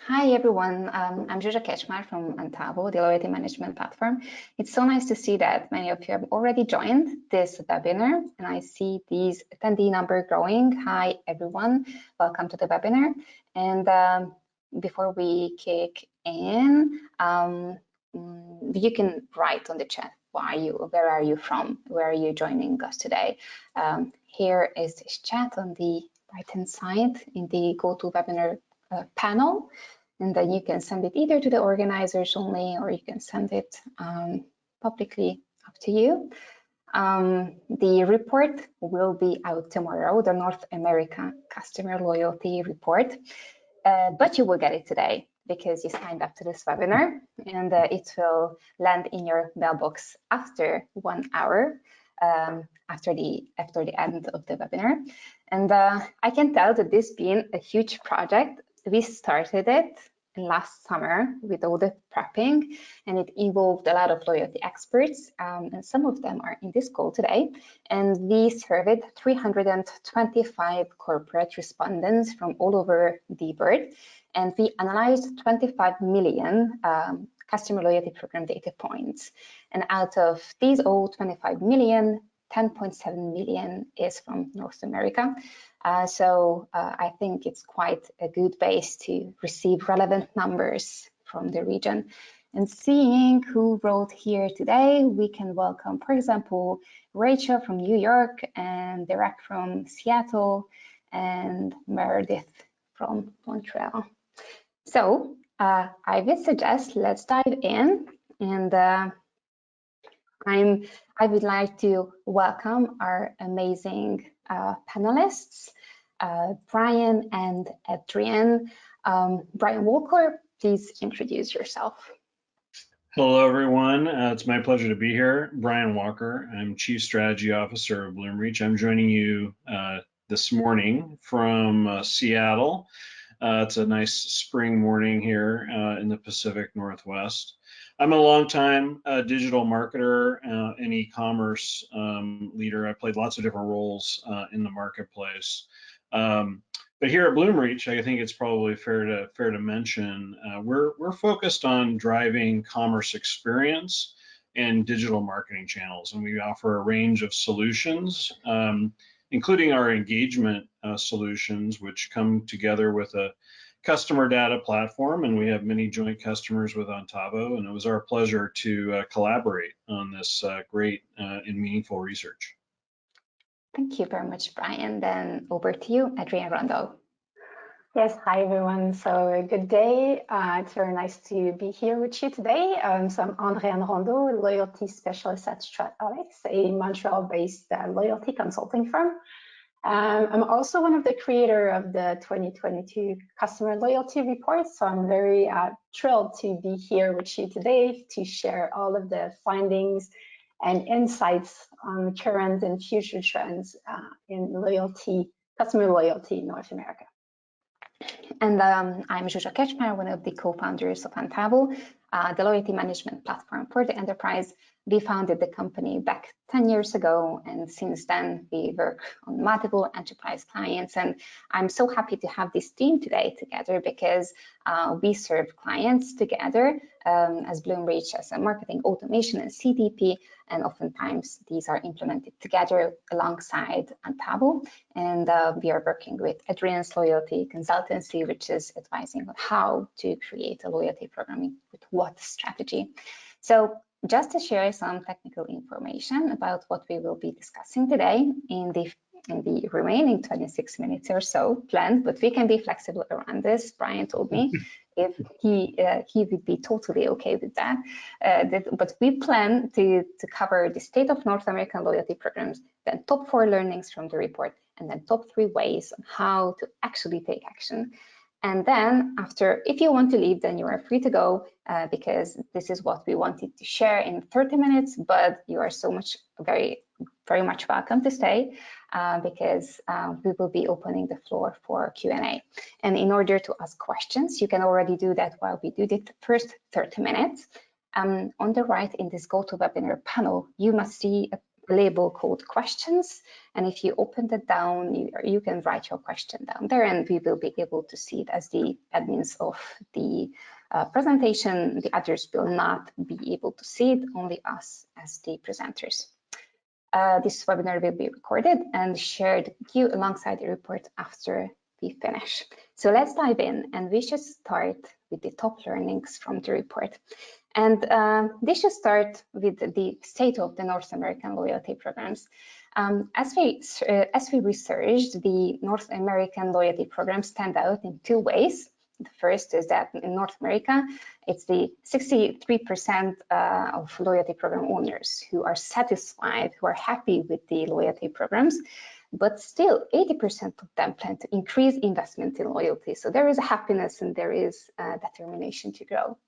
Hi everyone, I'm Zsuzsa Kecsmar from Antavo, the loyalty management platform. It's so nice to see that many of you have already joined this webinar, and I see these attendee number growing. Hi everyone, welcome to the webinar. And before we kick in, you can write on the chat where are you from, where are you joining us today. Here is this chat on the right hand side in the GoToWebinar panel, and then you can send it either to the organizers only, or you can send it publicly, up to you. The report will be out tomorrow, the North America Customer Loyalty Report, but you will get it today because you signed up to this webinar, and it will land in your mailbox after 1 hour, after the end of the webinar. And I can tell that this being a huge project. We started it last summer with all the prepping, and it involved a lot of loyalty experts, and some of them are in this call today. And we surveyed 325 corporate respondents from all over the world, and we analyzed 25 million customer loyalty program data points. And out of these all 25 million, 10.7 million is from North America. So I think it's quite a good base to receive relevant numbers from the region. And seeing who wrote here today, we can welcome, for example, Rachel from New York, and Derek from Seattle, and Meredith from Montreal. So I would suggest let's dive in, and I would like to welcome our amazing panelists, Brian and Andreanne. Brian Walker, please introduce yourself. Hello, everyone. It's my pleasure to be here. Brian Walker. I'm Chief Strategy Officer of Bloomreach. I'm joining you this morning from Seattle. It's a nice spring morning here in the Pacific Northwest. I'm a longtime digital marketer and e-commerce leader. I played lots of different roles in the marketplace. But here at Bloomreach, I think it's probably fair to mention we're focused on driving commerce experience and digital marketing channels, and we offer a range of solutions, including our engagement solutions, which come together with a customer data platform, and we have many joint customers with Antavo, and it was our pleasure to collaborate on this great and meaningful research. Thank you very much, Brian. Then over to you, Andreanne Rondeau. Yes, hi everyone. So good day. It's very nice to be here with you today. So I'm Andreanne Rondeau, loyalty specialist at Stratalix, a Montreal-based loyalty consulting firm. I'm also one of the creator of the 2022 Customer Loyalty Report, so I'm very thrilled to be here with you today to share all of the findings and insights on current and future trends in loyalty, customer loyalty in North America. And I'm Zsuzsa Kecsmar, one of the co-founders of Antavo, the loyalty management platform for the enterprise. We founded the company back 10 years ago, and since then we work on multiple enterprise clients. And I'm so happy to have this team today together because we serve clients together as Bloomreach, as a marketing automation and CDP, and oftentimes these are implemented together alongside Antavo. And we are working with Andreanne's Loyalty Consultancy, which is advising on how to create a loyalty program with what strategy. So just to share some technical information about what we will be discussing today in the remaining 26 minutes or so planned, but we can be flexible around this. Brian told me if he would be totally okay with that. But we plan to cover the state of North American loyalty programs, then top 4 learnings from the report, and then top 3 ways on how to actually take action. And then after, if you want to leave, then you are free to go because this is what we wanted to share in 30 minutes, but you are so much, very much welcome to stay because we will be opening the floor for Q&A. And in order to ask questions, you can already do that while we do the first 30 minutes. On the right in this GoToWebinar panel, you must see label called questions. And if you open that down, you can write your question down there, and we will be able to see it as the admins of the presentation. The others will not be able to see it, only us as the presenters. This webinar will be recorded and shared with you alongside the report after we finish. So let's dive in, and we should start with the top learnings from the report. And this should start with the state of the North American loyalty programs. As we researched, the North American loyalty programs stand out in two ways. The first is that in North America, it's the 63% of loyalty program owners who are satisfied, who are happy with the loyalty programs, but still 80% of them plan to increase investment in loyalty. So there is a happiness and there is determination to grow.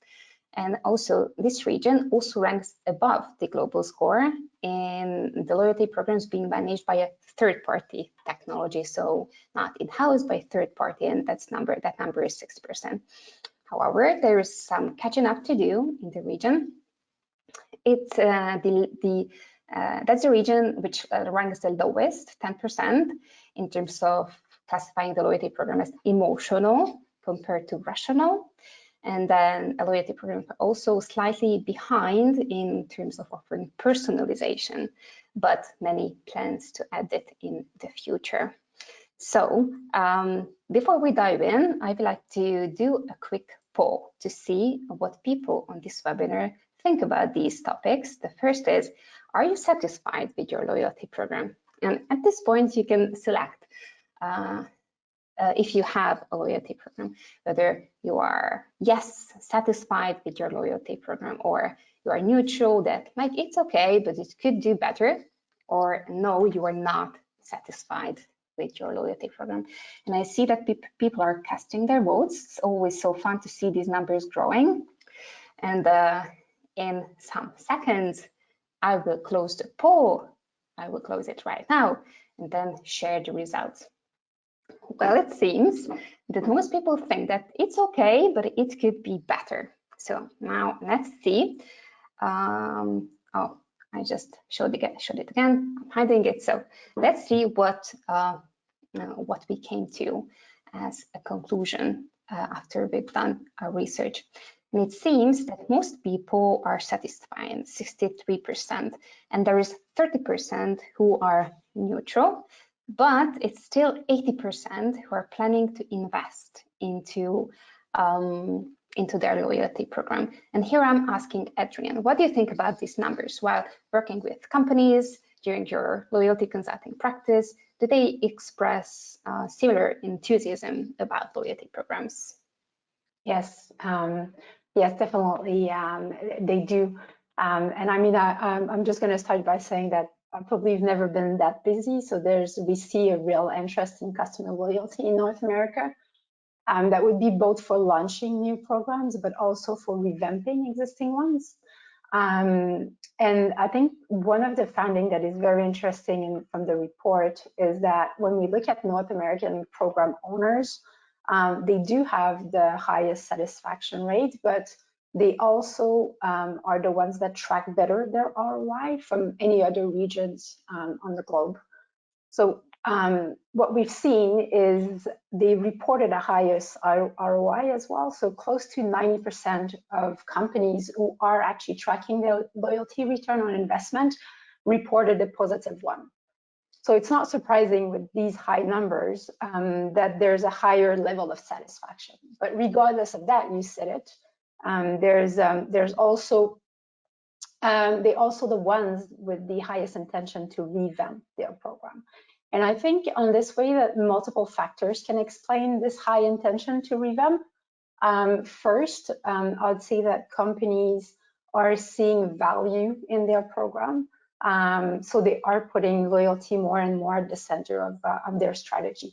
And also this region also ranks above the global score in the loyalty programs being managed by a third-party technology. So not in-house, by third party, and that number is 6%. However, there is some catching up to do in the region. It's that's the region which ranks the lowest, 10%, in terms of classifying the loyalty program as emotional compared to rational. And then a loyalty program also slightly behind in terms of offering personalization, but many plans to add it in the future. So before we dive in, I would like to do a quick poll to see what people on this webinar think about these topics. The first is, are you satisfied with your loyalty program? And at this point, you can select if you have a loyalty program, whether you are, yes, satisfied with your loyalty program, or you are neutral, that like it's okay, but it could do better, or no, you are not satisfied with your loyalty program. And I see that people are casting their votes. It's always so fun to see these numbers growing. And in some seconds, I will close the poll. I will close it right now and then share the results. Well, it seems that most people think that it's okay, but it could be better. So now let's see. Oh, I just showed it again. I'm hiding it. So let's see what we came to as a conclusion after we've done our research. And it seems that most people are satisfied, 63%, and there is 30% who are neutral, but it's still 80% who are planning to invest into their loyalty program. And here I'm asking Andreanne, what do you think about these numbers? While working with companies during your loyalty consulting practice, do they express similar enthusiasm about loyalty programs? Yes, yes, definitely, they do. And I mean, I'm just going to start by saying that probably we've never been that busy. So we see a real interest in customer loyalty in North America. That would be both for launching new programs, but also for revamping existing ones. And I think one of the findings that is very interesting from the report is that when we look at North American program owners, they do have the highest satisfaction rate, but they also are the ones that track better their ROI from any other regions on the globe. So what we've seen is they reported a highest ROI as well. So close to 90% of companies who are actually tracking their loyalty return on investment reported a positive one. So it's not surprising with these high numbers that there's a higher level of satisfaction. But regardless of that, you said it, there's also they also the ones with the highest intention to revamp their program. And I think on this way that multiple factors can explain this high intention to revamp. First, I'd say that companies are seeing value in their program. So they are putting loyalty more and more at the center of their strategy.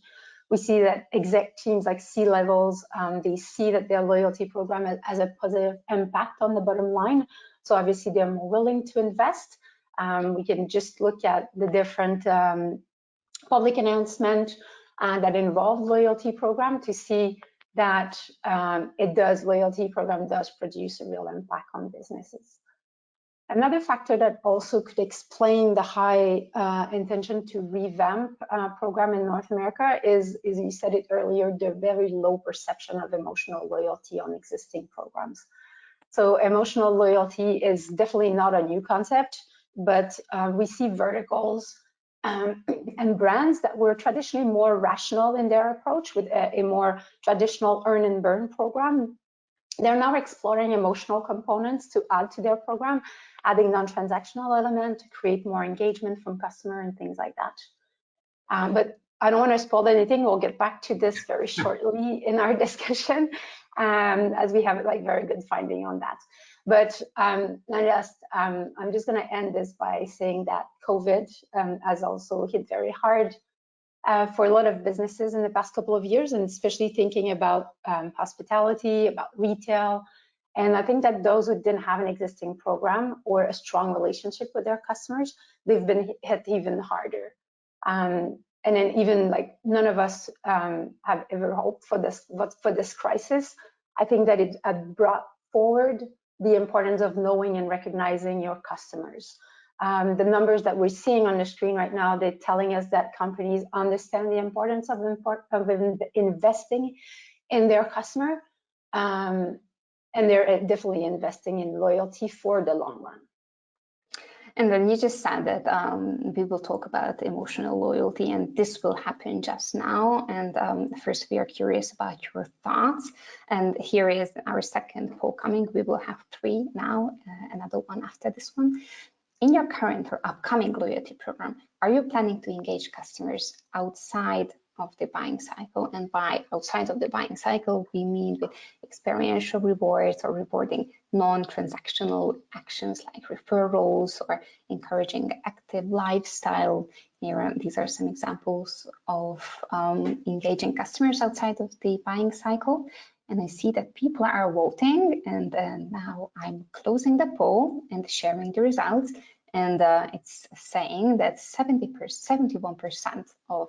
We see that exec teams like C-levels, they see that their loyalty program has a positive impact on the bottom line. So obviously they're more willing to invest. We can just look at the different public announcement that involve loyalty program to see that loyalty program does produce a real impact on businesses. Another factor that also could explain the high intention to revamp program in North America is you said it earlier, the very low perception of emotional loyalty on existing programs. So emotional loyalty is definitely not a new concept, but we see verticals and brands that were traditionally more rational in their approach with a more traditional earn and burn program. They're now exploring emotional components to add to their program, adding non-transactional element to create more engagement from customer and things like that. But I don't want to spoil anything. We'll get back to this very shortly in our discussion, as we have like very good finding on that. But I'm just going to end this by saying that COVID has also hit very hard for a lot of businesses in the past couple of years, and especially thinking about hospitality, about retail. And I think that those who didn't have an existing program or a strong relationship with their customers, they've been hit even harder. And then even like none of us have ever hoped for this crisis. I think that it had brought forward the importance of knowing and recognizing your customers. The numbers that we're seeing on the screen right now, they're telling us that companies understand the importance of investing in their customer, and they're definitely investing in loyalty for the long run. And then you just said that we will talk about emotional loyalty, and this will happen just now. And first, we are curious about your thoughts. And here is our second poll coming. We will have 3 now, another one after this one. In your current or upcoming loyalty program, are you planning to engage customers outside of the buying cycle? And by outside of the buying cycle, we mean with experiential rewards or rewarding non-transactional actions like referrals or encouraging active lifestyle. Here, these are some examples of engaging customers outside of the buying cycle. And I see that people are voting, and now I'm closing the poll and sharing the results. And it's saying that 71% of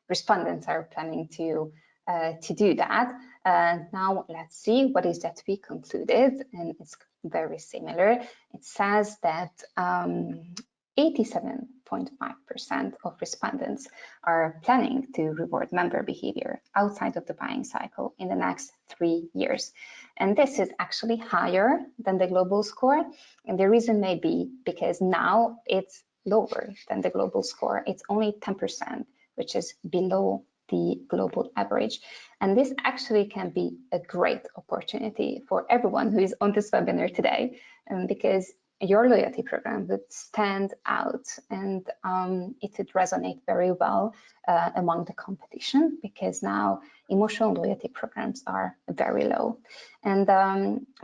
respondents are planning to do that. Now let's see what is that we concluded, and it's very similar. It says that 87.5% of respondents are planning to reward member behavior outside of the buying cycle in the next 3 years. And this is actually higher than the global score. And the reason may be because now it's lower than the global score. It's only 10%, which is below the global average. And this actually can be a great opportunity for everyone who is on this webinar today, because your loyalty program would stand out, and it would resonate very well among the competition, because now emotional loyalty programs are very low. And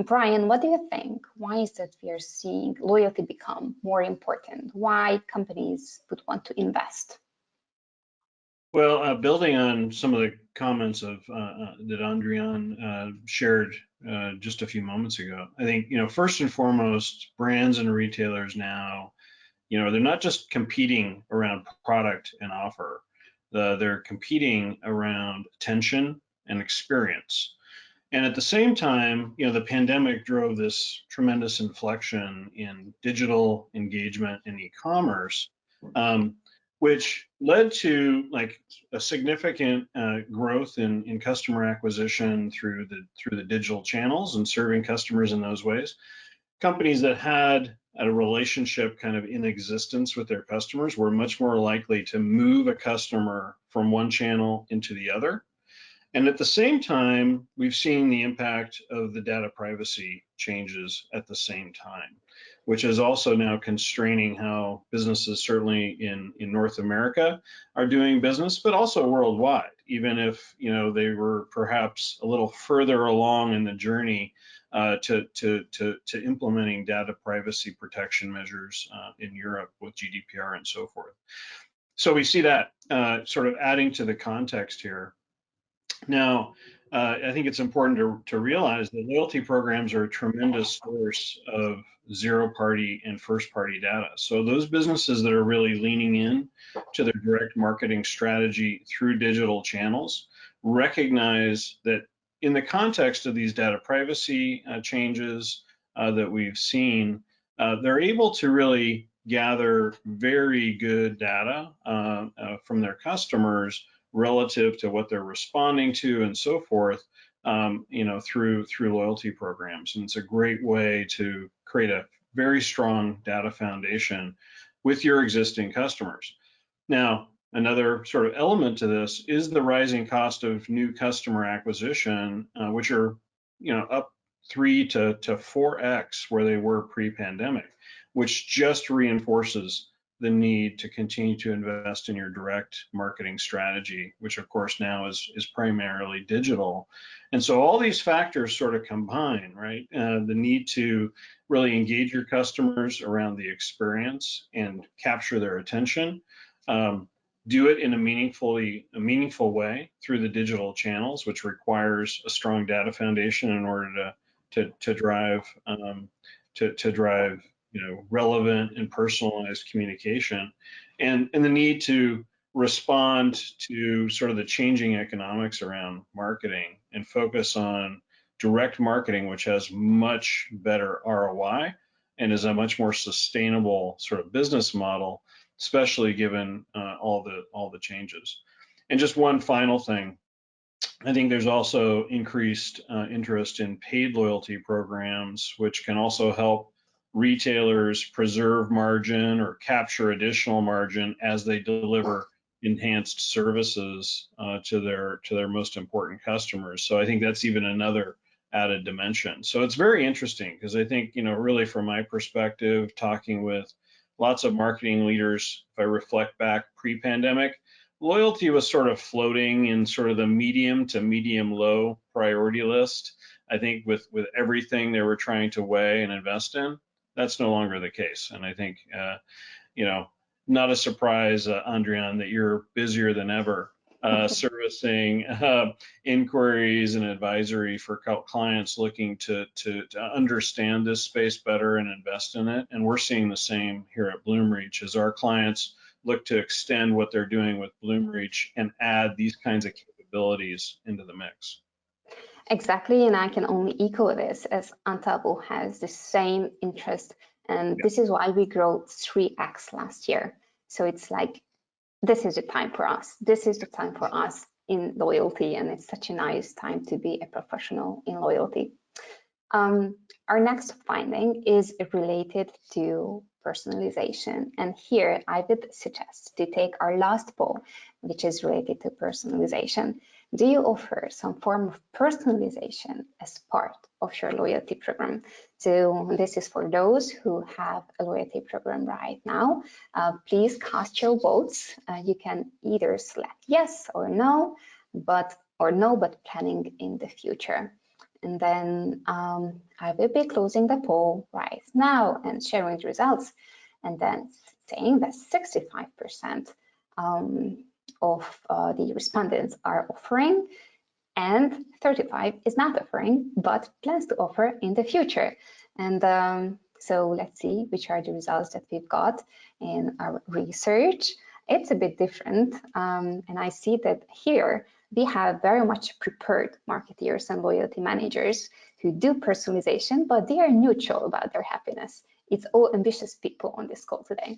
Brian, what do you think? Why is that we are seeing loyalty become more important? Why companies would want to invest? Well, building on some of the comments of that Andreanne shared just a few moments ago, I think, first and foremost, brands and retailers now, they're not just competing around product and offer, they're competing around attention and experience. And at the same time, the pandemic drove this tremendous inflection in digital engagement and e-commerce, which led to like a significant growth in customer acquisition through the digital channels and serving customers in those ways. Companies that had a relationship kind of in existence with their customers were much more likely to move a customer from one channel into the other. And at the same time, we've seen the impact of the data privacy changes at the same time, which is also now constraining how businesses, certainly in North America, are doing business, but also worldwide, even if they were perhaps a little further along in the journey to implementing data privacy protection measures in Europe with GDPR and so forth. So we see that sort of adding to the context here. Now, I think it's important to realize that loyalty programs are a tremendous source of zero-party and first-party data. So those businesses that are really leaning in to their direct marketing strategy through digital channels recognize that in the context of these data privacy changes that we've seen, they're able to really gather very good data from their customers relative to what they're responding to and so forth, through loyalty programs. And it's a great way to create a very strong data foundation with your existing customers. Now, another sort of element to this is the rising cost of new customer acquisition, which are, up 3 to 4x where they were pre-pandemic, which just reinforces the need to continue to invest in your direct marketing strategy, which of course now is primarily digital. And so all these factors sort of combine, right? The need to really engage your customers around the experience and capture their attention. Do it in a meaningful way through the digital channels, which requires a strong data foundation in order to drive relevant and personalized communication, and the need to respond to sort of the changing economics around marketing and focus on direct marketing, which has much better ROI and is a much more sustainable sort of business model, especially given all the changes. And just one final thing, I think there's also increased interest in paid loyalty programs, which can also help retailers preserve margin or capture additional margin as they deliver enhanced services to their most important customers. So I think that's even another added dimension. So it's very interesting because I think, really from my perspective, talking with lots of marketing leaders, if I reflect back pre-pandemic, loyalty was sort of floating in sort of the medium to medium low priority list. I think with everything they were trying to weigh and invest in, that's no longer the case. And I think, not a surprise, Andreanne, that you're busier than ever servicing inquiries and advisory for clients looking to understand this space better and invest in it. And we're seeing the same here at Bloomreach as our clients look to extend what they're doing with Bloomreach and add these kinds of capabilities into the mix. Exactly, and I can only echo this, as Antavo has the same interest, and this is why we grew 3x last year. So it's like, this is the time for us. This is the time for us in loyalty, and it's such a nice time to be a professional in loyalty. Our next finding is related to personalization, and here I would suggest to take our last poll, which is related to personalization. Do you offer some form of personalization as part of your loyalty program? So this is for those who have a loyalty program right now. Please cast your votes. You can either select yes or no, but planning in the future. And then I will be closing the poll right now and sharing the results, and then saying that 65% of the respondents are offering, and 35% is not offering, but plans to offer in the future. And so let's see which are the results that we've got in our research. It's a bit different, and I see that here we have very much prepared marketeers and loyalty managers who do personalization, but they are neutral about their happiness. It's all ambitious people on this call today.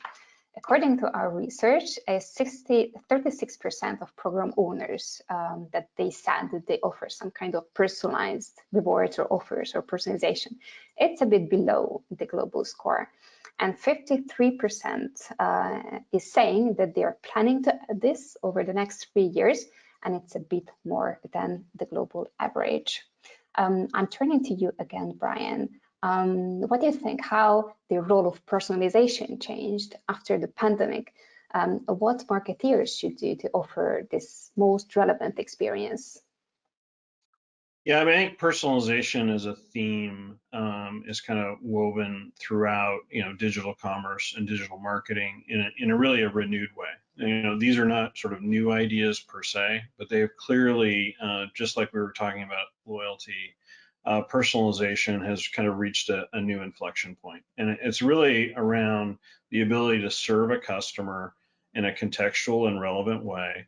According to our research, 36% of program owners that they said that they offer some kind of personalized rewards or offers or personalization. It's a bit below the global score. And 53% is saying that they are planning to add this over the next 3 years, and it's a bit more than the global average. I'm turning to you again, Brian. What do you think, how the role of personalization changed after the pandemic? What marketeers should do to offer this most relevant experience? Yeah, I mean, I think personalization as a theme is kind of woven throughout, digital commerce and digital marketing in a really a renewed way. These are not sort of new ideas per se, but they have clearly, just like we were talking about loyalty, personalization has kind of reached a new inflection point. And it's really around the ability to serve a customer in a contextual and relevant way,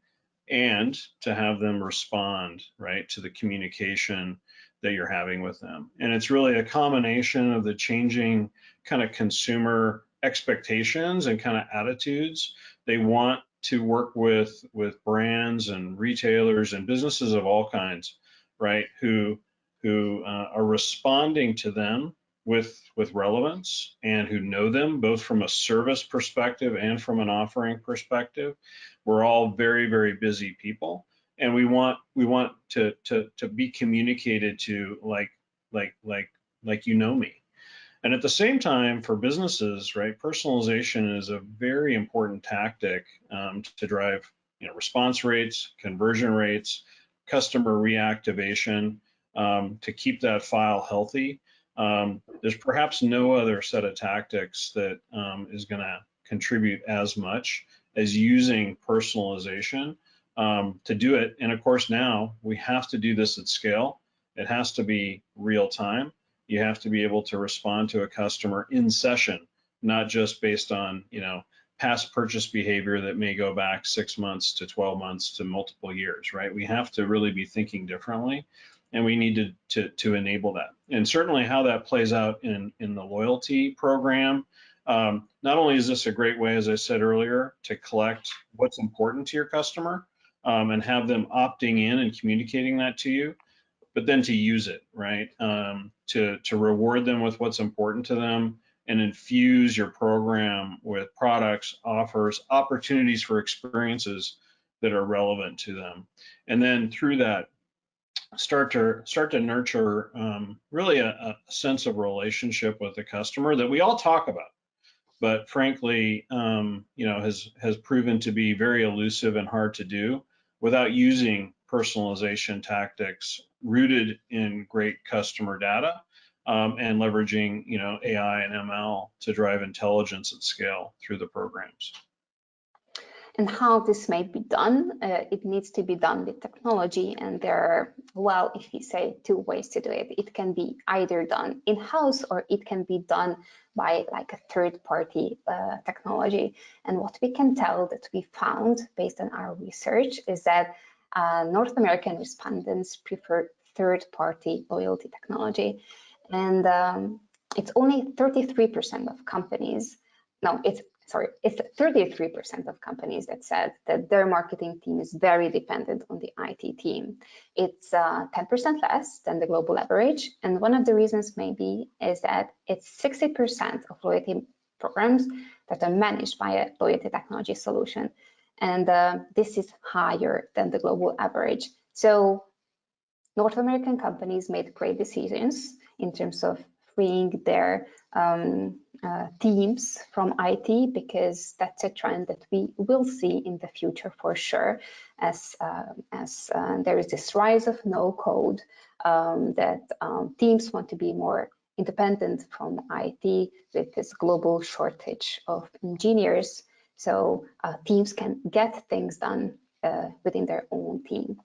and to have them respond, right, to the communication that you're having with them. And it's really a combination of the changing kind of consumer expectations and kind of attitudes. They want to work with brands and retailers and businesses of all kinds, right? Who are responding to them with relevance and who know them both from a service perspective and from an offering perspective. We're all very, very busy people, and we want to be communicated to like you know me. And at the same time, for businesses, right, personalization is a very important tactic to drive, response rates, conversion rates, customer reactivation, to keep that file healthy. There's perhaps no other set of tactics that is going to contribute as much as using personalization to do it. And of course, now we have to do this at scale. It has to be real time. You have to be able to respond to a customer in session, not just based on, past purchase behavior that may go back 6 months to 12 months to multiple years, right? We have to really be thinking differently, and we need to enable that. And certainly how that plays out in the loyalty program. Not only is this a great way, as I said earlier, to collect what's important to your customer and have them opting in and communicating that to you, but then to use it, right? To reward them with what's important to them and infuse your program with products, offers, opportunities for experiences that are relevant to them. And then through that, start to nurture really a sense of relationship with the customer that we all talk about, but frankly, has proven to be very elusive and hard to do without using personalization tactics rooted in great customer data and leveraging, AI and ML to drive intelligence at scale through the programs. And how this may be done, it needs to be done with technology, and there are, well, if you say 2 ways to do it, it can be either done in-house or it can be done by like a third-party technology. And what we can tell that we found based on our research is that North American respondents prefer third-party loyalty technology, and it's only 33% of companies. No, it's 33% of companies that said that their marketing team is very dependent on the IT team. It's 10% less than the global average. And one of the reasons maybe is that it's 60% of loyalty programs that are managed by a loyalty technology solution. And this is higher than the global average. So North American companies made great decisions in terms of freeing their teams from IT, because that's a trend that we will see in the future for sure, as there is this rise of no code, that teams want to be more independent from IT with this global shortage of engineers, so teams can get things done within their own team.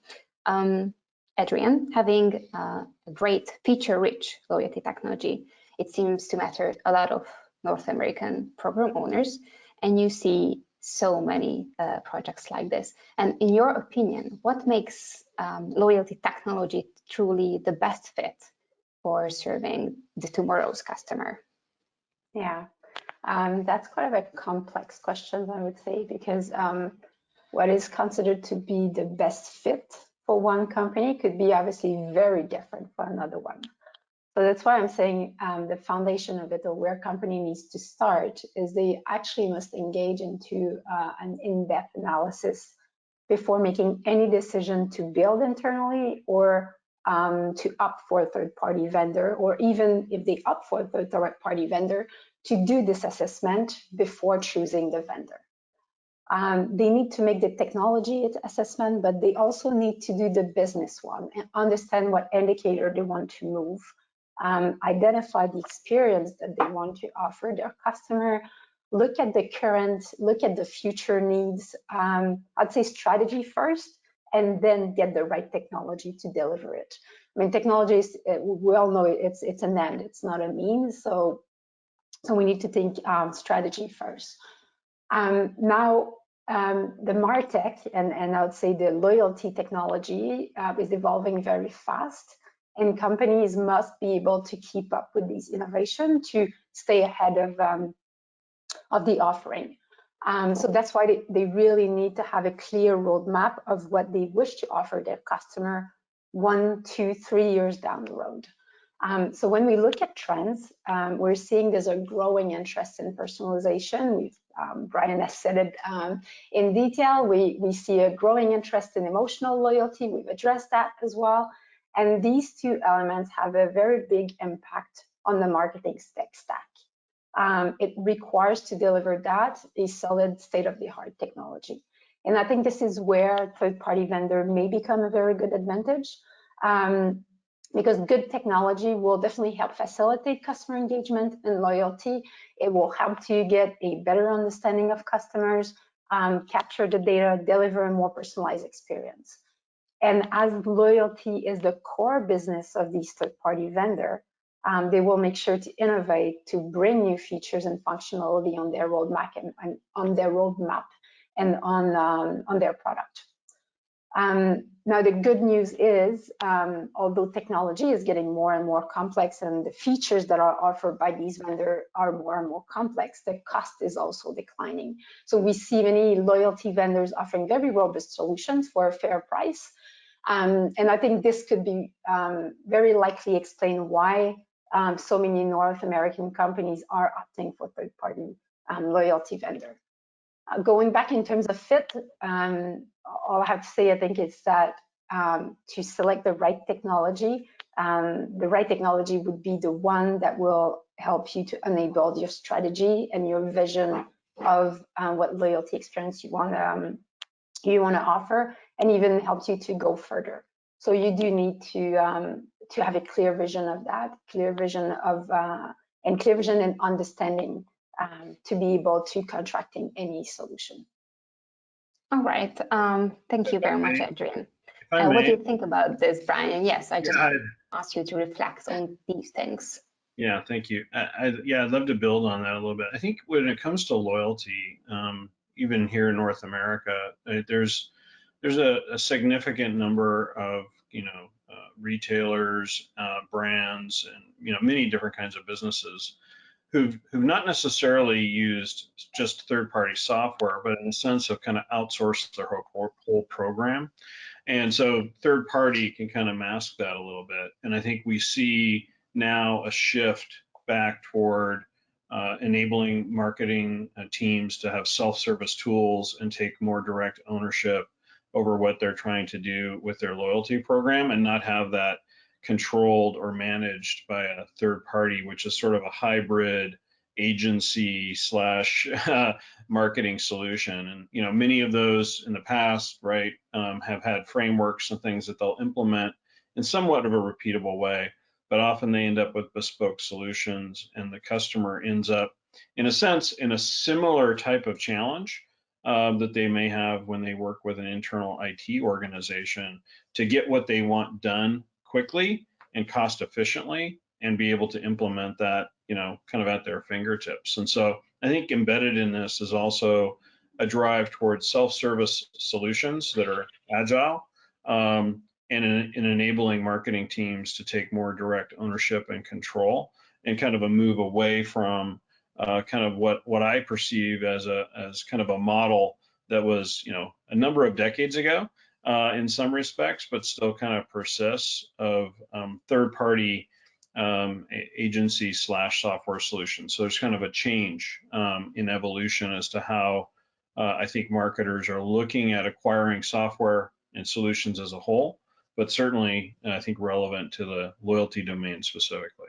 Andreanne, having a great feature-rich loyalty technology, it seems to matter a lot of North American program owners, and you see so many projects like this. And in your opinion, what makes loyalty technology truly the best fit for serving the tomorrow's customer? Yeah, that's quite a complex question, I would say, because what is considered to be the best fit for one company could be obviously very different for another one. So that's why I'm saying the foundation of it, or where a company needs to start, is they actually must engage into an in-depth analysis before making any decision to build internally or to opt for a third-party vendor, or even if they opt for a third-party vendor, to do this assessment before choosing the vendor. They need to make the technology assessment, but they also need to do the business one and understand what indicator they want to move, identify the experience that they want to offer their customer, look at the current, look at the future needs. I'd say strategy first, and then get the right technology to deliver it. I mean, technology is, we all know it's an end, it's not a means. So we need to think strategy first. Now, the MarTech and I would say the loyalty technology is evolving very fast. and companies must be able to keep up with these innovations to stay ahead of the offering. So that's why they really need to have a clear roadmap of what they wish to offer their customer 1, 2, 3 years down the road. So when we look at trends, we're seeing there's a growing interest in personalization. Brian has said it in detail. We see a growing interest in emotional loyalty. We've addressed that as well. And these two elements have a very big impact on the marketing tech stack. It requires to deliver that a solid state-of-the-art technology. And I think this is where third-party vendor may become a very good advantage, because good technology will definitely help facilitate customer engagement and loyalty. It will help to get a better understanding of customers, capture the data, deliver a more personalized experience. And as loyalty is the core business of these third-party vendor, they will make sure to innovate to bring new features and functionality on their roadmap and on their product. Now the good news is, although technology is getting more and more complex and the features that are offered by these vendors are more and more complex, the cost is also declining. So we see many loyalty vendors offering very robust solutions for a fair price. And I think this could be very likely explain why so many North American companies are opting for third-party loyalty vendor. Going back in terms of fit, all I have to say, I think, is that to select the right technology would be the one that will help you to enable your strategy and your vision of what loyalty experience you want to offer, and even helps you to go further. So you do need to have a clear vision of that, clear vision and understanding to be able to contracting any solution. All right. Thank you very much, Andreanne. What do you think about this, Brian? Yes, I just asked you to reflect on these things. Yeah, thank you. I'd love to build on that a little bit. I think when it comes to loyalty, even here in North America, there's a significant number of retailers, brands, and many different kinds of businesses who've not necessarily used just third-party software, but in a sense of kind of outsourced their whole program. And so third-party can kind of mask that a little bit. And I think we see now a shift back toward enabling marketing teams to have self-service tools and take more direct ownership over what they're trying to do with their loyalty program, and not have that controlled or managed by a third party, which is sort of a hybrid agency / marketing solution. And many of those in the past, right, have had frameworks and things that they'll implement in somewhat of a repeatable way, but often they end up with bespoke solutions, and the customer ends up, in a sense, in a similar type of challenge that they may have when they work with an internal IT organization to get what they want done quickly and cost efficiently, and be able to implement that, kind of at their fingertips. And so I think embedded in this is also a drive towards self-service solutions that are agile, and in enabling marketing teams to take more direct ownership and control, and kind of a move away from kind of what I perceive as kind of a model that was, a number of decades ago in some respects, but still kind of persists, of third-party agency / software solutions. So there's kind of a change in evolution as to how I think marketers are looking at acquiring software and solutions as a whole, but certainly I think relevant to the loyalty domain specifically.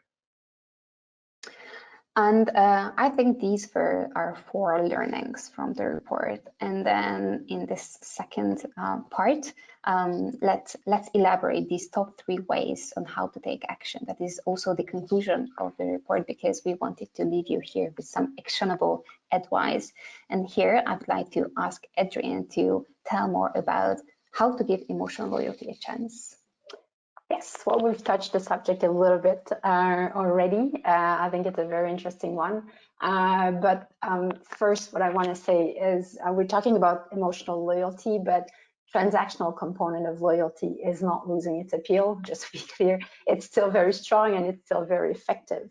And I think these are 4 learnings from the report. And then in this second part, let's elaborate these top 3 ways on how to take action. That is also the conclusion of the report, because we wanted to leave you here with some actionable advice. And here I'd like to ask Andreanne to tell more about how to give emotional loyalty a chance. Yes, well, we've touched the subject a little bit already. I think it's a very interesting one. But first, what I want to say is we're talking about emotional loyalty, but transactional component of loyalty is not losing its appeal, just to be clear. It's still very strong and it's still very effective.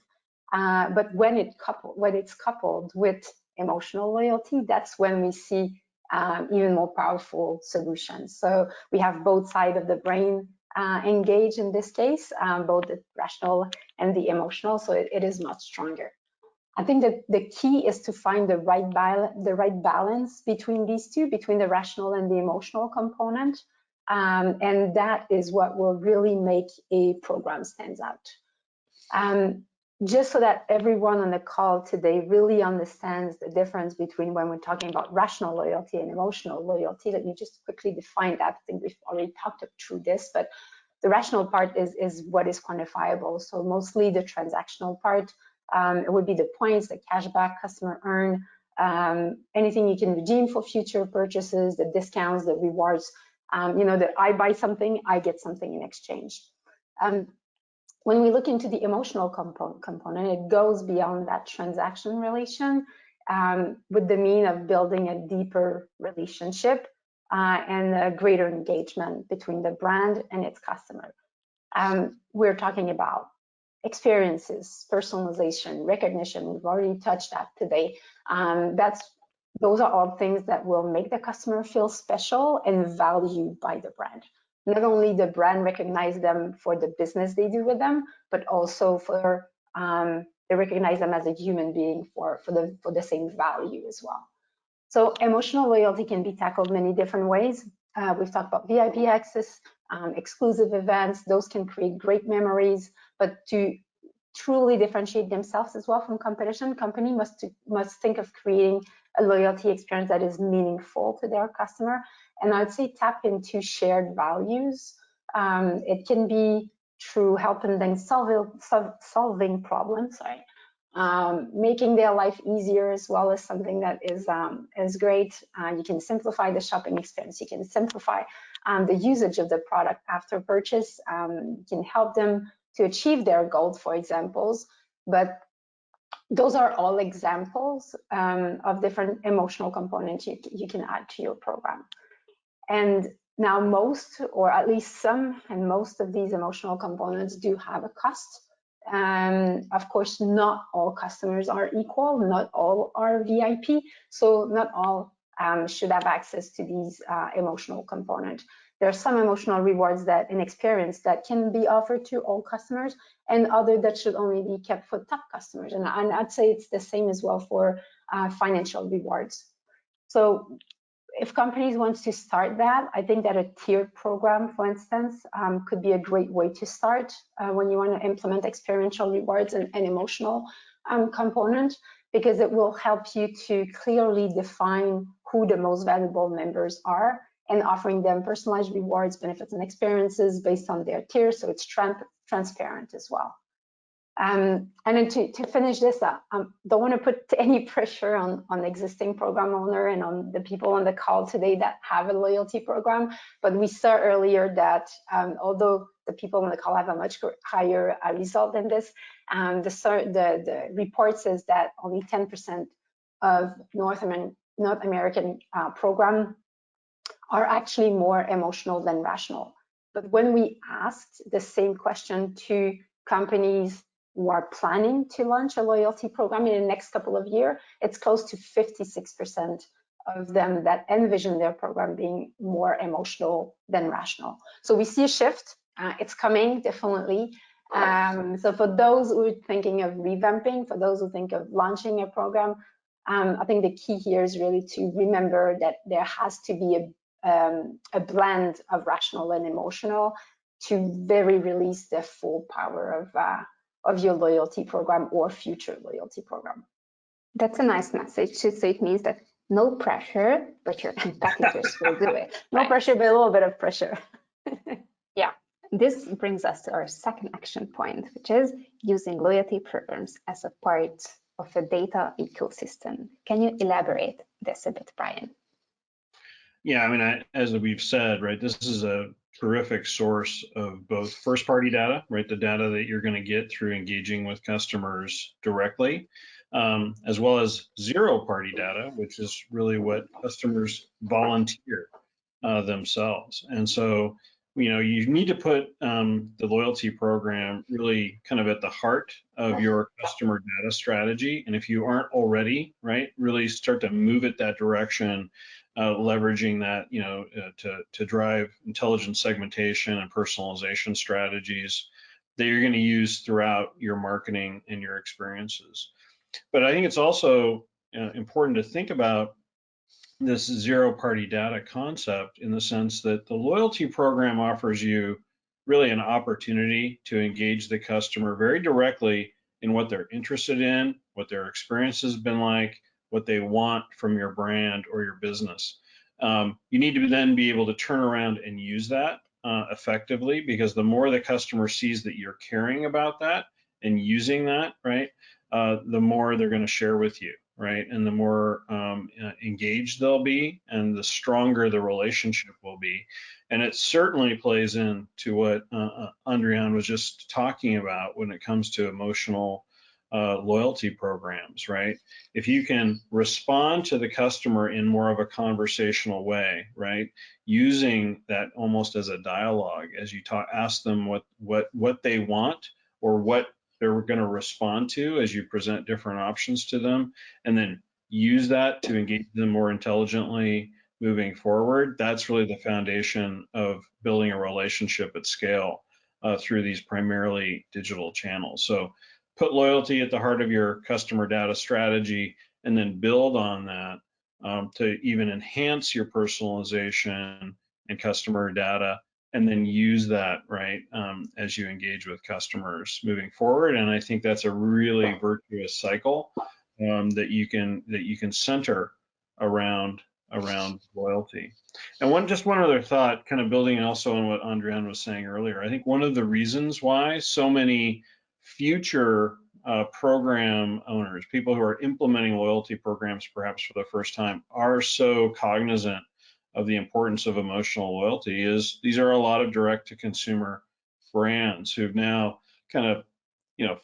But when it's coupled with emotional loyalty, that's when we see even more powerful solutions. So we have both sides of the brain engaged in this case, both the rational and the emotional, so it is much stronger. I think that the key is to find the right balance between these two, between the rational and the emotional component, and that is what will really make a program stand out. Just so that everyone on the call today really understands the difference between when we're talking about rational loyalty and emotional loyalty, let me just quickly define that. I think we've already talked through this, but the rational part is what is quantifiable. So mostly the transactional part, it would be the points, the cashback customer earn, anything you can redeem for future purchases, the discounts, the rewards, that I buy something, I get something in exchange. When we look into the emotional component, it goes beyond that transaction relation with the mean of building a deeper relationship and a greater engagement between the brand and its customer. We're talking about experiences, personalization, recognition. We've already touched that today. Those are all things that will make the customer feel special and valued by the brand. Not only the brand recognize them for the business they do with them, but also for they recognize them as a human being for the same value as well. So emotional loyalty can be tackled many different ways. We've talked about VIP access, exclusive events. Those can create great memories, but to truly differentiate themselves as well from competition, company must think of creating a loyalty experience that is meaningful to their customer. And I'd say tap into shared values. It can be through helping them solving problems, making their life easier as well as something that is great. You can simplify the shopping experience. You can simplify the usage of the product after purchase. You can help them to achieve their goals, for examples. But those are all examples of different emotional components you can add to your program. And now most, or at least some and most of these emotional components do have a cost. Of course, not all customers are equal, not all are VIP, so not all should have access to these emotional components. There are some emotional rewards that an experience that can be offered to all customers, and other that should only be kept for top customers. And I'd say it's the same as well for financial rewards. So if companies want to start that, I think that a tiered program, for instance, could be a great way to start when you want to implement experiential rewards and emotional component, because it will help you to clearly define who the most valuable members are and offering them personalized rewards, benefits, and experiences based on their tiers, so it's transparent as well. And then to finish this up, don't want to put any pressure on existing program owner and on the people on the call today that have a loyalty program, but we saw earlier that although the people on the call have a much higher result than this, the report says that only 10% of North American program are actually more emotional than rational. But when we asked the same question to companies who are planning to launch a loyalty program in the next couple of years, it's close to 56% of them that envision their program being more emotional than rational. So we see a shift. It's coming, definitely. So for those who are thinking of revamping, for those who think of launching a program, I think the key here is really to remember that there has to be a blend of rational and emotional to very release the full power of your loyalty program or future loyalty program. That's a nice message. So it means that no pressure, but your competitors will do it. No pressure, but a little bit of pressure. Yeah. This brings us to our second action point, which is using loyalty programs as a part of a data ecosystem. Can you elaborate this a bit, Brian? Yeah, I mean, as we've said, right, this is a terrific source of both first-party data, right, the data that you're going to get through engaging with customers directly, as well as zero-party data, which is really what customers volunteer themselves. And so, you need to put the loyalty program really kind of at the heart of your customer data strategy. And if you aren't already, right, really start to move it that direction, leveraging that, to drive intelligent segmentation and personalization strategies that you're going to use throughout your marketing and your experiences. But I think it's also important to think about this zero-party data concept in the sense that the loyalty program offers you really an opportunity to engage the customer very directly in what they're interested in, what their experience has been like, what they want from your brand or your business. You need to then be able to turn around and use that effectively, because the more the customer sees that you're caring about that and using that, right, the more they're going to share with you, right? And the more engaged they'll be, and the stronger the relationship will be. And it certainly plays into what Andreanne was just talking about when it comes to emotional loyalty programs, right? If you can respond to the customer in more of a conversational way, right, using that almost as a dialogue, as you ask them what they want or what they're going to respond to as you present different options to them, and then use that to engage them more intelligently moving forward. That's really the foundation of building a relationship at scale through these primarily digital channels. So put loyalty at the heart of your customer data strategy, and then build on that to even enhance your personalization and customer data, and then use that, right, as you engage with customers moving forward. And I think that's a really virtuous cycle that you can center around loyalty. And just one other thought, kind of building also on what Andreanne was saying earlier. I think one of the reasons why so many future program owners, people who are implementing loyalty programs perhaps for the first time, are so cognizant of the importance of emotional loyalty is these are a lot of direct-to-consumer brands who've now kind of,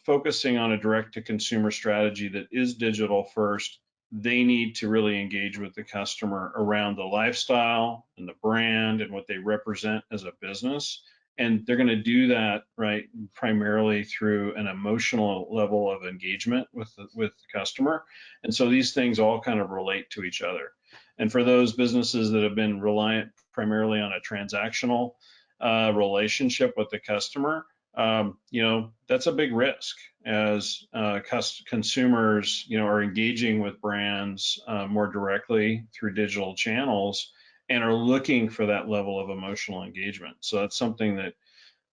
focusing on a direct-to-consumer strategy that is digital first. They need to really engage with the customer around the lifestyle and the brand and what they represent as a business. And they're going to do that, right, primarily through an emotional level of engagement with the customer. And so these things all kind of relate to each other. And for those businesses that have been reliant primarily on a transactional relationship with the customer, that's a big risk as consumers, are engaging with brands more directly through digital channels and are looking for that level of emotional engagement. So that's something that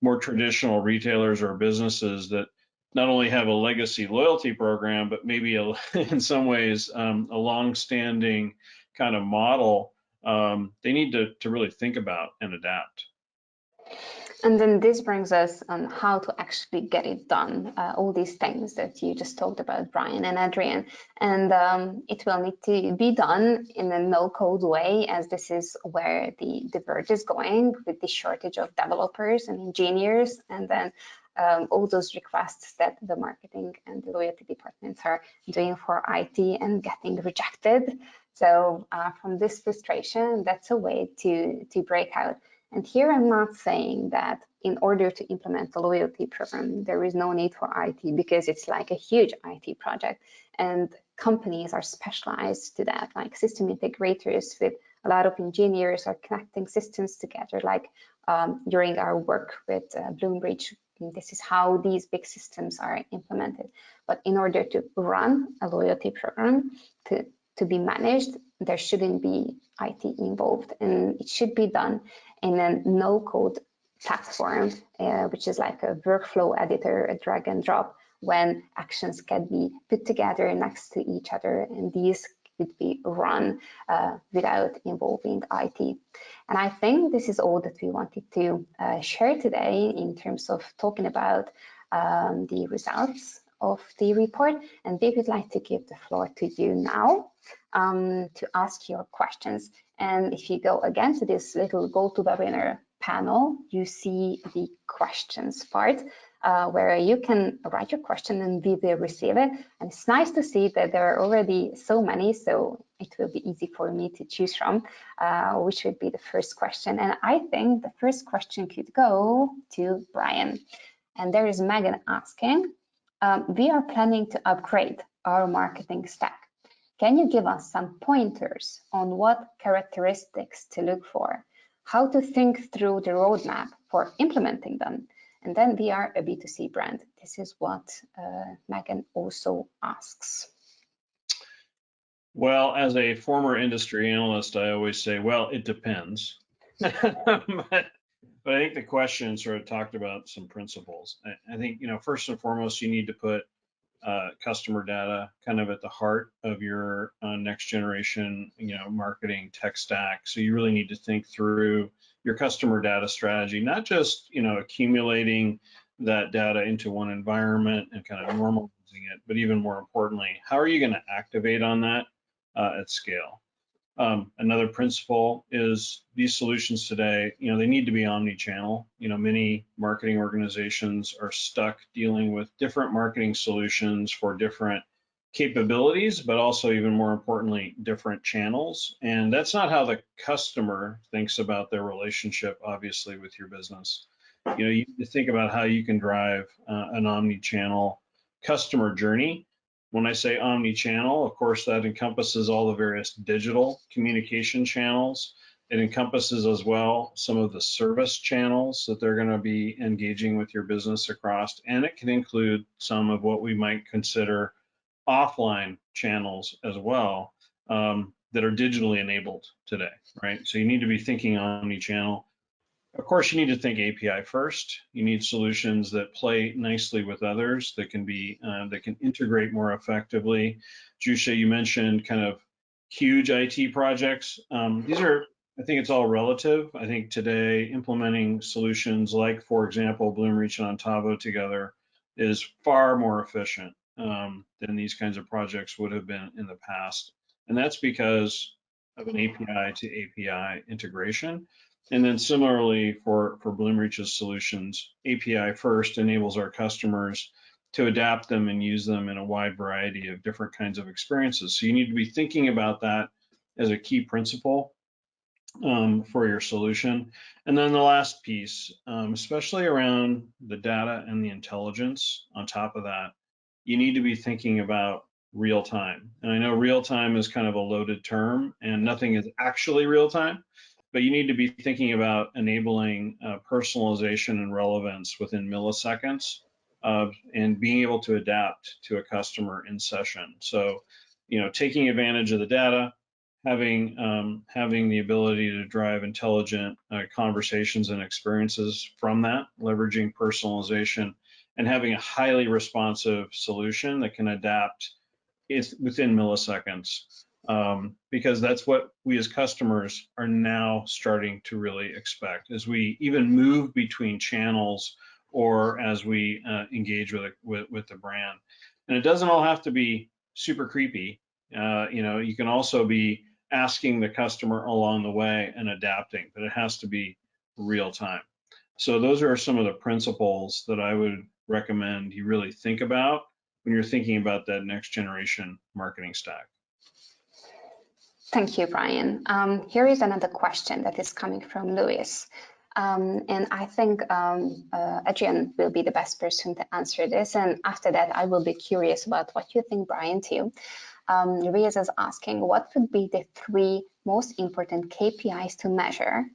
more traditional retailers or businesses that not only have a legacy loyalty program, but maybe in some ways a long-standing kind of model, they need to really think about and adapt. And then this brings us on how to actually get it done, all these things that you just talked about, Brian and Andreanne. And it will need to be done in a no-code way, as this is where the verge is going with the shortage of developers and engineers, and then all those requests that the marketing and the loyalty departments are doing for IT and getting rejected. So from this frustration, that's a way to break out. And here I'm not saying that in order to implement the loyalty program, there is no need for IT, because it's like a huge IT project and companies are specialized to that, like system integrators with a lot of engineers are connecting systems together, like during our work with Bloomreach. This is how these big systems are implemented. But in order to run a loyalty program, to be managed, there shouldn't be IT involved, and it should be done in a no-code platform, which is like a workflow editor, a drag and drop, when actions can be put together next to each other, and these could be run without involving IT. And I think this is all that we wanted to share today in terms of talking about the results of the report. And we would like to give the floor to you now to ask your questions. And if you go again to this little GoToWebinar panel, you see the questions part where you can write your question and we will receive it. And it's nice to see that there are already so many. So it will be easy for me to choose from, which would be the first question. And I think the first question could go to Brian. And there is Megan asking, we are planning to upgrade our marketing stack. Can you give us some pointers on what characteristics to look for, how to think through the roadmap for implementing them? And then we are a B2C brand. This is what Megan also asks. Well, as a former industry analyst, I always say, well, it depends. But I think the question sort of talked about some principles. I think, first and foremost, you need to put customer data kind of at the heart of your next generation, marketing tech stack. So you really need to think through your customer data strategy, not just, accumulating that data into one environment and kind of normalizing it, but even more importantly, how are you going to activate on that at scale? Another principle is these solutions today, they need to be omni-channel. Many marketing organizations are stuck dealing with different marketing solutions for different capabilities, but also even more importantly, different channels. And that's not how the customer thinks about their relationship, obviously, with your business. You need to think about how you can drive an omni-channel customer journey. When I say omni-channel, of course, that encompasses all the various digital communication channels. It encompasses as well some of the service channels that they're going to be engaging with your business across, and it can include some of what we might consider offline channels as well that are digitally enabled today, right? So you need to be thinking omni-channel. Of course, you need to think API first. You need solutions that play nicely with others, that can be that can integrate more effectively. Zsuzsa, you mentioned kind of huge IT projects. These are, I think it's all relative. I think today implementing solutions like, for example, Bloomreach and Antavo together is far more efficient than these kinds of projects would have been in the past. And that's because of an API to API integration. And then similarly for Bloomreach's solutions, API first enables our customers to adapt them and use them in a wide variety of different kinds of experiences. So you need to be thinking about that as a key principle for your solution. And then the last piece, especially around the data and the intelligence on top of that, you need to be thinking about real time. And I know real time is kind of a loaded term and nothing is actually real time, but you need to be thinking about enabling personalization and relevance within milliseconds and being able to adapt to a customer in session. So, taking advantage of the data, having the ability to drive intelligent conversations and experiences from that, leveraging personalization, and having a highly responsive solution that can adapt within milliseconds. Because that's what we as customers are now starting to really expect as we even move between channels or as we engage with the brand. And it doesn't all have to be super creepy. You can also be asking the customer along the way and adapting, but it has to be real time. So those are some of the principles that I would recommend you really think about when you're thinking about that next generation marketing stack. Thank you, Brian. Here is another question that is coming from Louis. And I think Andreanne will be the best person to answer this. And after that, I will be curious about what you think, Brian, too. Louis is asking, what would be the 3 most important KPIs to measure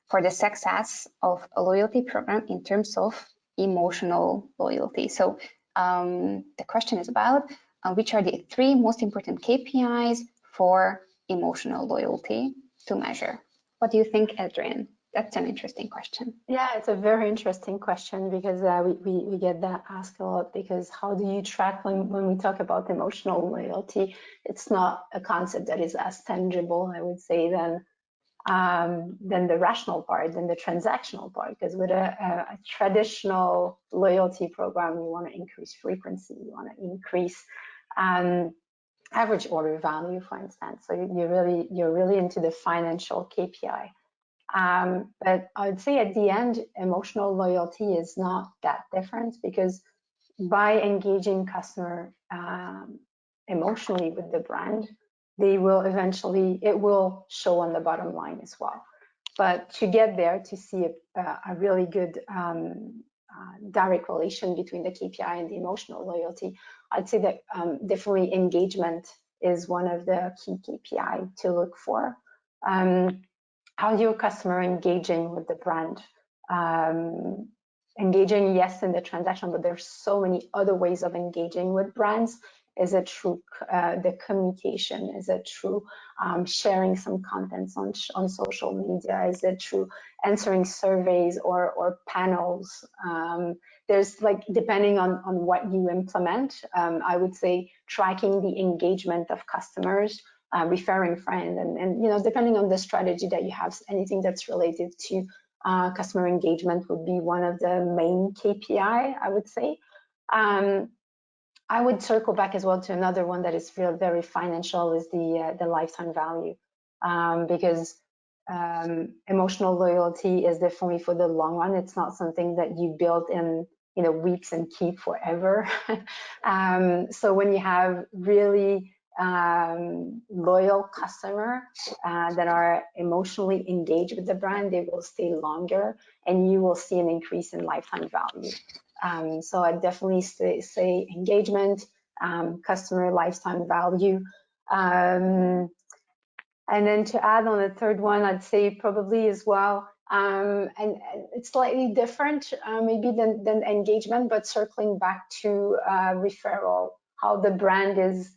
for the success of a loyalty program in terms of emotional loyalty? So the question is about which are the 3 most important KPIs for emotional loyalty to measure. What do you think, Andreanne? That's an interesting question. Yeah, it's a very interesting question because we get that asked a lot, because how do you track when we talk about emotional loyalty? It's not a concept that is as tangible, I would say, than the rational part, than the transactional part, because with a traditional loyalty program, you want to increase frequency, you want to increase average order value, for instance. So you're really into the financial KPI. But I would say at the end, emotional loyalty is not that different, because by engaging customer emotionally with the brand, they will eventually, it will show on the bottom line as well. But to get there, to see a really good direct relation between the KPI and the emotional loyalty, I'd say that definitely engagement is one of the key KPI to look for. How your customer engaging with the brand? Engaging, yes, in the transaction, but there's so many other ways of engaging with brands. Is it through the communication? Is it through sharing some contents on social media? Is it through answering surveys or panels? There's like, depending on what you implement, I would say tracking the engagement of customers, referring friends, and you know, depending on the strategy that you have, anything that's related to customer engagement would be one of the main KPI, I would say. I would circle back as well to another one that is very financial, is the lifetime value, because emotional loyalty is definitely for the long run. It's not something that you build in, you know, weeks and keep forever. So when you have really loyal customer that are emotionally engaged with the brand, they will stay longer, and you will see an increase in lifetime value. So I definitely say engagement, customer lifetime value. And then to add on the third one, I'd say probably as well, and it's slightly different maybe than engagement, but circling back to referral, how the brand is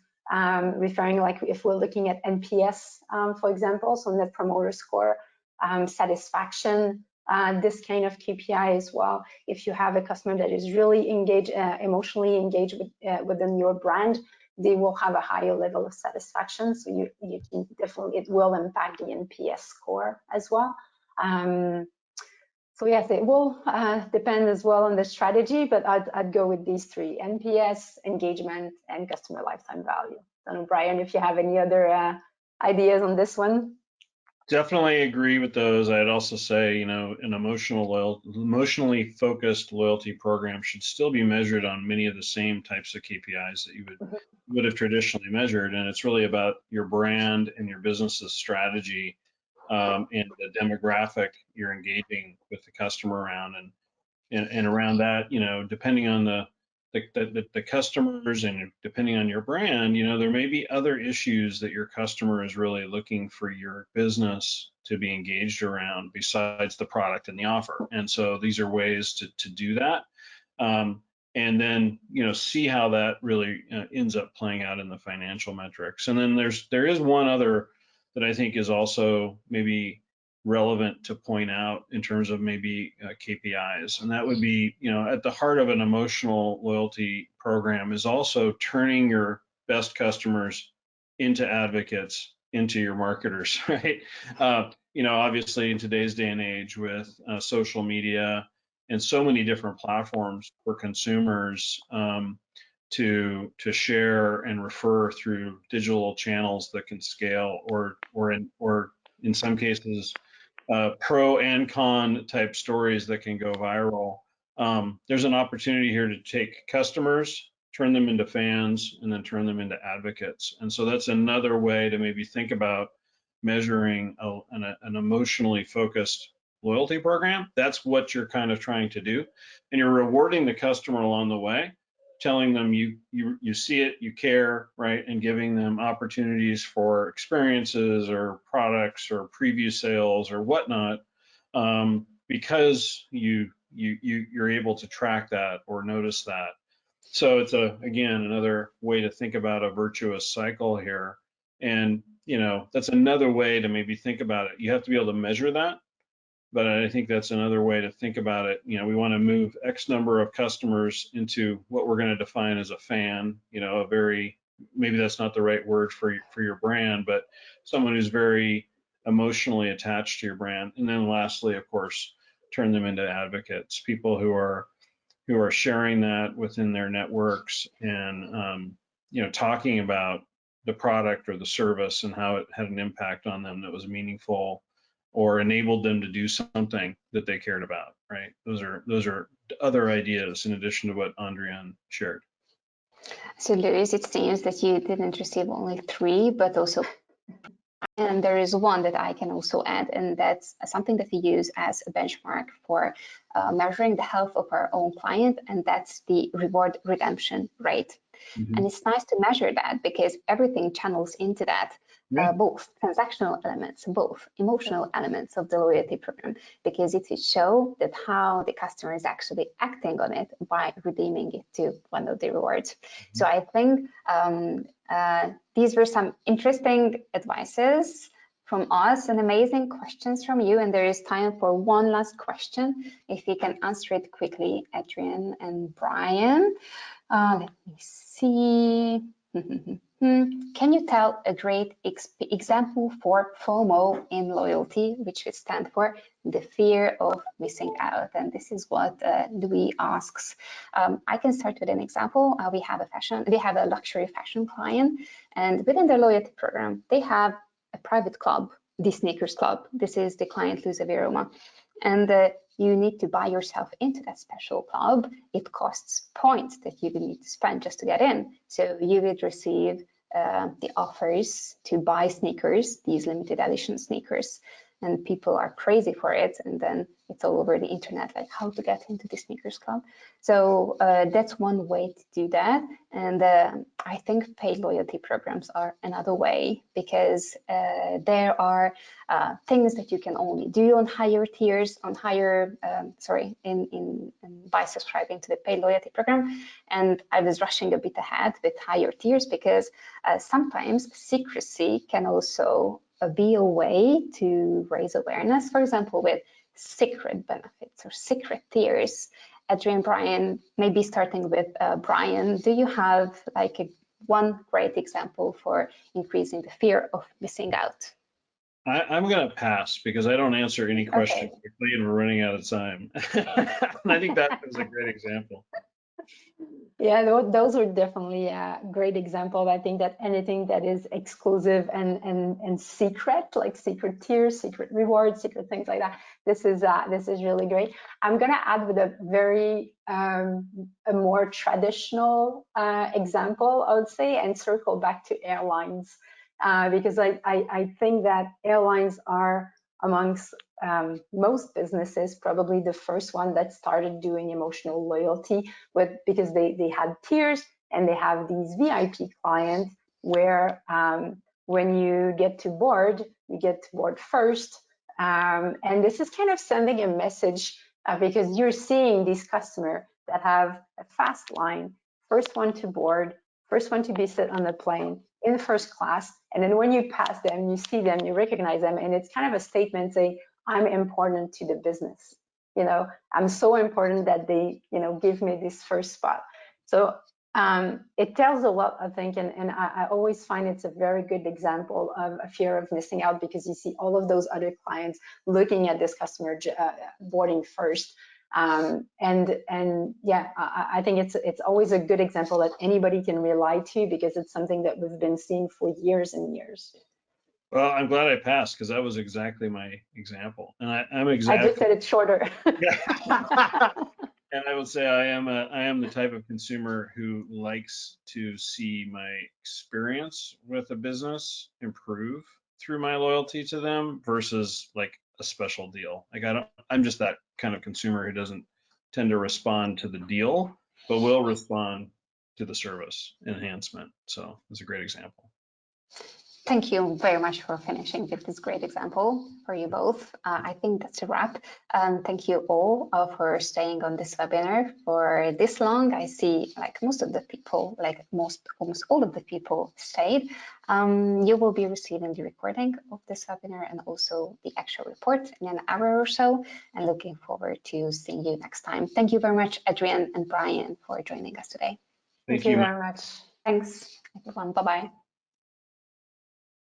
referring, like if we're looking at NPS, for example, so Net Promoter Score, satisfaction, this kind of KPI as well. If you have a customer that is really engaged, emotionally engaged within your brand, they will have a higher level of satisfaction. So you can definitely, it will impact the NPS score as well. So yes, it will depend as well on the strategy, but I'd go with these three: NPS, engagement, and customer lifetime value. I don't know, Brian, if you have any other ideas on this one. Definitely agree with those. I'd also say, you know, an emotionally focused loyalty program should still be measured on many of the same types of KPIs that you would have traditionally measured. And it's really about your brand and your business's strategy and the demographic you're engaging with the customer around. And around that, you know, depending on the customers and depending on your brand, you know, there may be other issues that your customer is really looking for your business to be engaged around besides the product and the offer. And so these are ways to do that. And then, you know, see how that really ends up playing out in the financial metrics. And then there is one other that I think is also maybe relevant to point out in terms of maybe KPIs, and that would be, you know, at the heart of an emotional loyalty program is also turning your best customers into advocates, into your marketers, right? You know, obviously in today's day and age with social media and so many different platforms for consumers to share and refer through digital channels that can scale, or in some cases pro and con type stories that can go viral. There's an opportunity here to take customers, turn them into fans, and then turn them into advocates. And so that's another way to maybe think about measuring an emotionally focused loyalty program. That's what you're kind of trying to do. And you're rewarding the customer along the way, telling them you see it, you care, right? And giving them opportunities for experiences or products or preview sales or whatnot, because you're able to track that or notice that. So it's again, another way to think about a virtuous cycle here. And, you know, that's another way to maybe think about it. You have to be able to measure that, but I think that's another way to think about it. You know, we want to move X number of customers into what we're going to define as a fan, you know, a very, maybe that's not the right word for your brand, but someone who's very emotionally attached to your brand. And then lastly, of course, turn them into advocates, people who are sharing that within their networks and, you know, talking about the product or the service and how it had an impact on them that was meaningful, or enabled them to do something that they cared about, right? Those are other ideas in addition to what Andreanne shared. So Louise, it seems that you didn't receive only 3, but also, and there is one that I can also add, and that's something that we use as a benchmark for measuring the health of our own client, and that's the reward redemption rate. Mm-hmm. And it's nice to measure that because everything channels into that, both transactional elements, both emotional elements of the loyalty program, because it will show that how the customer is actually acting on it by redeeming it to one of the rewards. Mm-hmm. So I think these were some interesting advices from us and amazing questions from you. And there is time for one last question. If you can answer it quickly, Andreanne and Brian. Let me see. Can you tell a great example for FOMO in loyalty, which would stand for the fear of missing out? And this is what Louis asks. I can start with an example. We have a luxury fashion client, and within their loyalty program, they have a private club, the Sneakers Club. This is the client Zsuzsa Kecsmar. And you need to buy yourself into that special club. It costs points that you will need to spend just to get in. So you would receive the offers to buy sneakers, these limited edition sneakers, and people are crazy for it. And then it's all over the internet, like how to get into the Sneakers Club. So that's one way to do that. And I think paid loyalty programs are another way, because there are things that you can only do on higher tiers, by subscribing to the paid loyalty program. And I was rushing a bit ahead with higher tiers because sometimes secrecy can also be a way to raise awareness, for example, with secret benefits or secret tiers. Andreanne, Brian, maybe starting with Brian, do you have like one great example for increasing the fear of missing out? I'm going to pass because I don't answer any question quickly and we're running out of time. And I think that was a great example. Yeah, those are definitely a great example. I think that anything that is exclusive and secret, like secret tiers, secret rewards, secret things like that, this is really great. I'm gonna add with a very a more traditional example, I would say, and circle back to airlines, because I think that airlines are amongst most businesses probably the first one that started doing emotional loyalty because they had tiers and they have these VIP clients where when you get to board, you get to board first. And this is kind of sending a message because you're seeing these customers that have a fast line, first one to board, first one to be sit on the plane in first class. And then when you pass them, you see them, you recognize them. And it's kind of a statement saying, I'm important to the business. You know, I'm so important that they, give me this first spot. So it tells a lot, I think, and I always find it's a very good example of a fear of missing out, because you see all of those other clients looking at this customer boarding first. And yeah, I think it's always a good example that anybody can rely to, because it's something that we've been seeing for years and years. Well, I'm glad I passed because that was exactly my example, and I'm exactly. I just said it shorter. And I would say I am the type of consumer who likes to see my experience with a business improve through my loyalty to them versus like a special deal. Like I'm just that kind of consumer who doesn't tend to respond to the deal, but will respond to the service enhancement. So it's a great example. Thank you very much for finishing with this great example for you both. I think that's a wrap. Thank you all for staying on this webinar for this long. I see like most of the people, like almost all of the people stayed. You will be receiving the recording of this webinar and also the actual report in an hour or so, and looking forward to seeing you next time. Thank you very much, Andreanne and Brian, for joining us today. Thank you very much. Thanks, everyone. Bye-bye.